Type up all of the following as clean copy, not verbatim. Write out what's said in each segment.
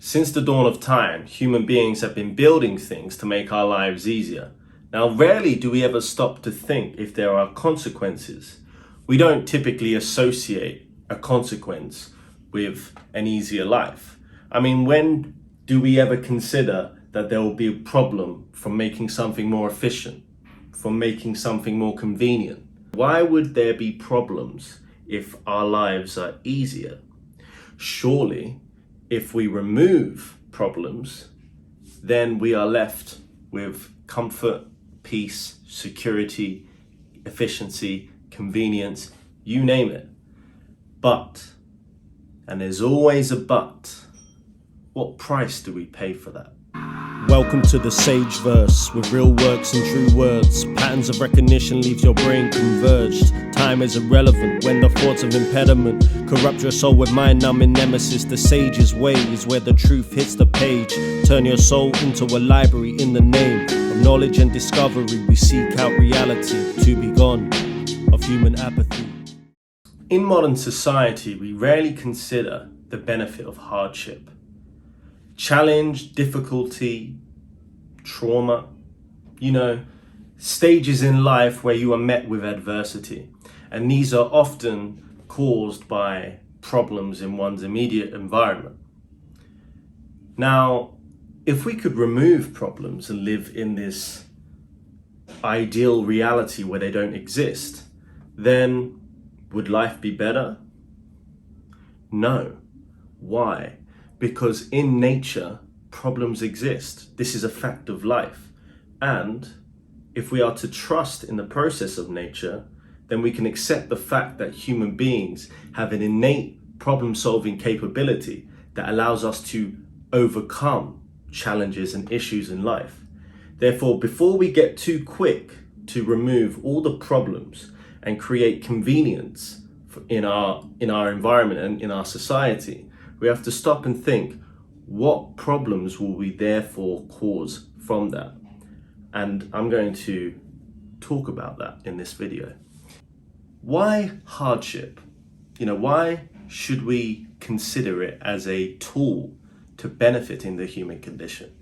Since the dawn of time, human beings have been building things to make our lives easier. Now, rarely do we ever stop to think if there are consequences. We don't typically associate a consequence with an easier life. I mean, when do we ever consider that there will be a problem from making something more efficient, from making something more convenient? Why would there be problems if our lives are easier? Surely, if we remove problems, then we are left with comfort, peace, security, efficiency, convenience, you name it. But, and there's always a but, what price do we pay for that? Welcome to the Sage Verse, with real works and true words. Patterns of recognition leave your brain converged. Time is irrelevant when the thoughts of impediment corrupt your soul with mind-numbing nemesis. The sage's way is where the truth hits the page. Turn your soul into a library in the name of knowledge and discovery. We seek out reality to be gone of human apathy. In modern society, we rarely consider the benefit of hardship. Challenge, difficulty, trauma, stages in life where you are met with adversity. And these are often caused by problems in one's immediate environment. Now, if we could remove problems and live in this ideal reality where they don't exist, then would life be better? No. Why? Because in nature, problems exist. This is a fact of life. And if we are to trust in the process of nature, then we can accept the fact that human beings have an innate problem-solving capability that allows us to overcome challenges and issues in life. Therefore, before we get too quick to remove all the problems and create convenience in our environment and in our society, we have to stop and think, what problems will we therefore cause from that? And I'm going to talk about that in this video. Why hardship? Why should we consider it as a tool to benefit in the human condition?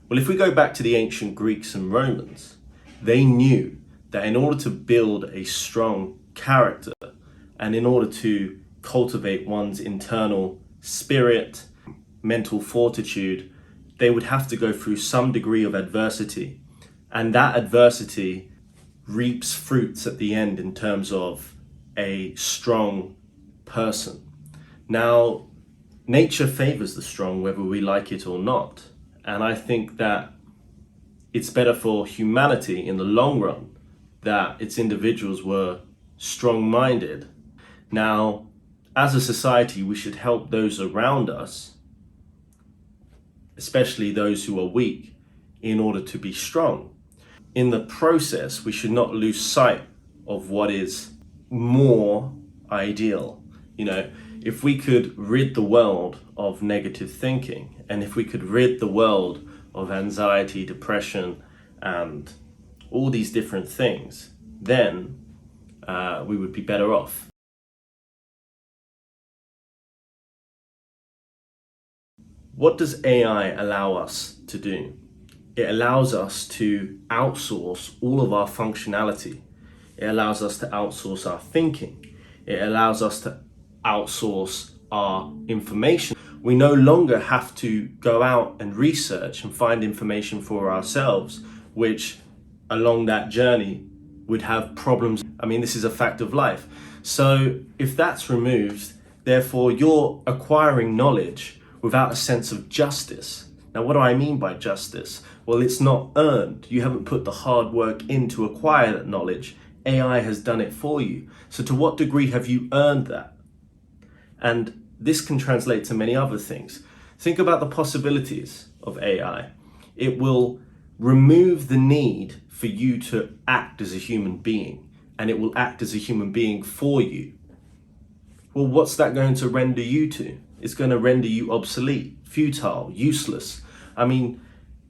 Well, if we go back to the ancient Greeks and Romans, they knew that in order to build a strong character and in order to cultivate one's internal spirit, mental fortitude, they would have to go through some degree of adversity. And that adversity reaps fruits at the end in terms of a strong person. Now, nature favors the strong, whether we like it or not. And I think that it's better for humanity in the long run that its individuals were strong-minded. Now, as a society, we should help those around us, especially those who are weak, in order to be strong. In the process, we should not lose sight of what is more ideal. If we could rid the world of negative thinking, and if we could rid the world of anxiety, depression, and all these different things, then we would be better off. What does AI allow us to do? It allows us to outsource all of our functionality. It allows us to outsource our thinking. It allows us to outsource our information. We no longer have to go out and research and find information for ourselves, which along that journey would have problems. I mean, this is a fact of life. So if that's removed, therefore you're acquiring knowledge without a sense of justice. Now, what do I mean by justice? Well, it's not earned. You haven't put the hard work in to acquire that knowledge. AI has done it for you. So to what degree have you earned that? And this can translate to many other things. Think about the possibilities of AI. It will remove the need for you to act as a human being, and it will act as a human being for you. Well, what's that going to render you to? It's going to render you obsolete, futile, useless. I mean,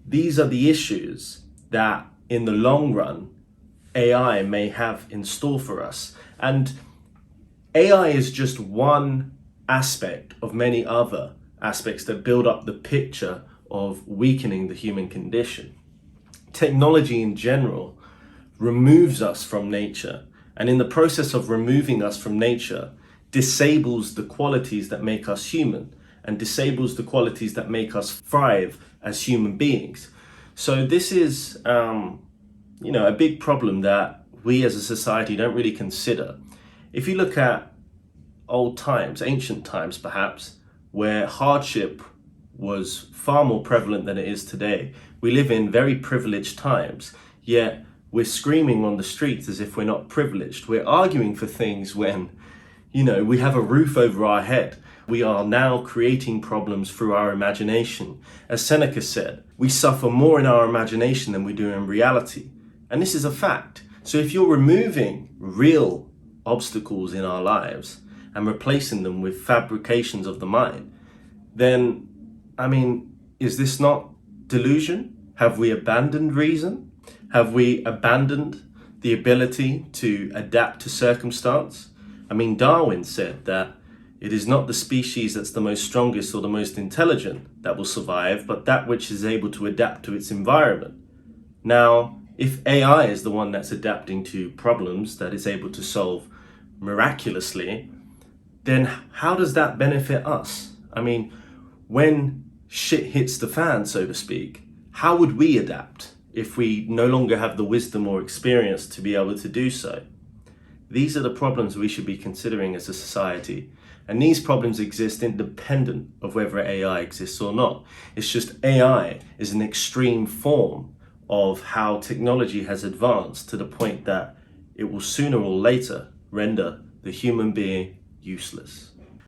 these are the issues that in the long run, AI may have in store for us. And AI is just one aspect of many other aspects that build up the picture of weakening the human condition. Technology in general removes us from nature, and in the process of removing us from nature, disables the qualities that make us human and disables the qualities that make us thrive as human beings. So this is, a big problem that we as a society don't really consider. If you look at old times, ancient times perhaps, where hardship was far more prevalent than it is today, we live in very privileged times, yet we're screaming on the streets as if we're not privileged. We're arguing for things when, we have a roof over our head. We are now creating problems through our imagination. As Seneca said, we suffer more in our imagination than we do in reality. And this is a fact. So if you're removing real obstacles in our lives and replacing them with fabrications of the mind, then, is this not delusion? Have we abandoned reason? Have we abandoned the ability to adapt to circumstance? Darwin said that it is not the species that's the most strongest or the most intelligent that will survive, but that which is able to adapt to its environment. Now, if AI is the one that's adapting to problems that it's able to solve miraculously, then how does that benefit us? When shit hits the fan, so to speak, how would we adapt if we no longer have the wisdom or experience to be able to do so? These are the problems we should be considering as a society. And these problems exist independent of whether AI exists or not. It's just AI is an extreme form of how technology has advanced to the point that it will sooner or later render the human being useless.